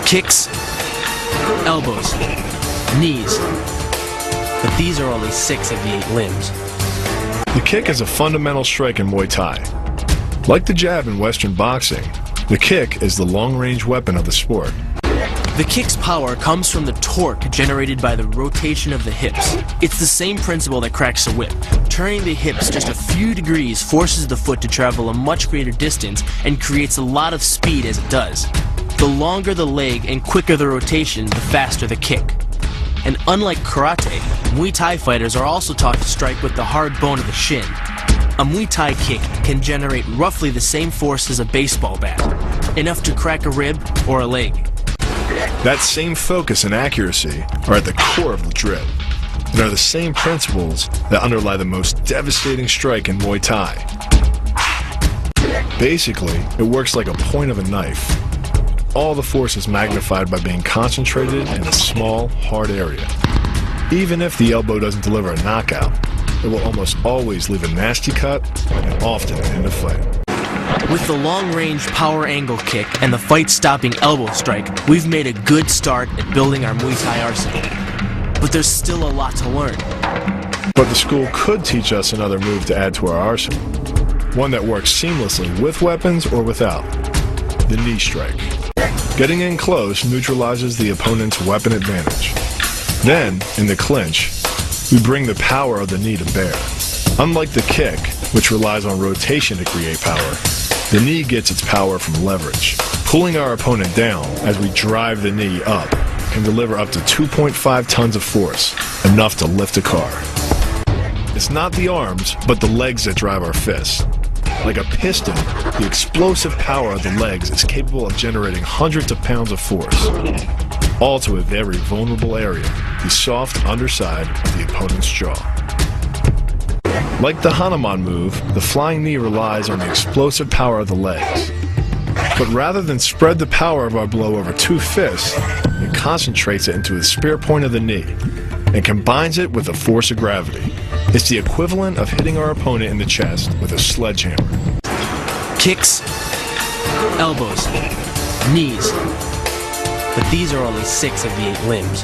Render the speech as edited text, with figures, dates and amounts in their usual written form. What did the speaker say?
Kicks, elbows, knees. But these are only 6 of the 8 limbs. The kick is a fundamental strike in Muay Thai. Like the jab in Western boxing, the kick is the long-range weapon of the sport. The kick's power comes from the torque generated by the rotation of the hips. It's the same principle that cracks a whip. Turning the hips just a few degrees forces the foot to travel a much greater distance and creates a lot of speed as it does. The longer the leg and quicker the rotation, the faster the kick. And unlike karate, Muay Thai fighters are also taught to strike with the hard bone of the shin. A Muay Thai kick can generate roughly the same force as a baseball bat, enough to crack a rib or a leg. That same focus and accuracy are at the core of the drill, and are the same principles that underlie the most devastating strike in Muay Thai. Basically, it works like a point of a knife. All the force is magnified by being concentrated in a small, hard area. Even if the elbow doesn't deliver a knockout, it will almost always leave a nasty cut and often end a fight. With the long-range power angle kick and the fight-stopping elbow strike, we've made a good start at building our Muay Thai arsenal. But there's still a lot to learn. But the school could teach us another move to add to our arsenal. One that works seamlessly with weapons or without. The knee strike. Getting in close neutralizes the opponent's weapon advantage. Then, in the clinch, we bring the power of the knee to bear. Unlike the kick, which relies on rotation to create power, the knee gets its power from leverage. Pulling our opponent down as we drive the knee up can deliver up to 2.5 tons of force, enough to lift a car. It's not the arms, but the legs that drive our fists. Like a piston, the explosive power of the legs is capable of generating hundreds of pounds of force, all to a very vulnerable area, the soft underside of the opponent's jaw. Like the Hanuman move, the flying knee relies on the explosive power of the legs. But rather than spread the power of our blow over 2 fists, it concentrates it into the spear point of the knee and combines it with the force of gravity. It's the equivalent of hitting our opponent in the chest with a sledgehammer. Kicks, elbows, knees. But these are only 6 of the 8 limbs.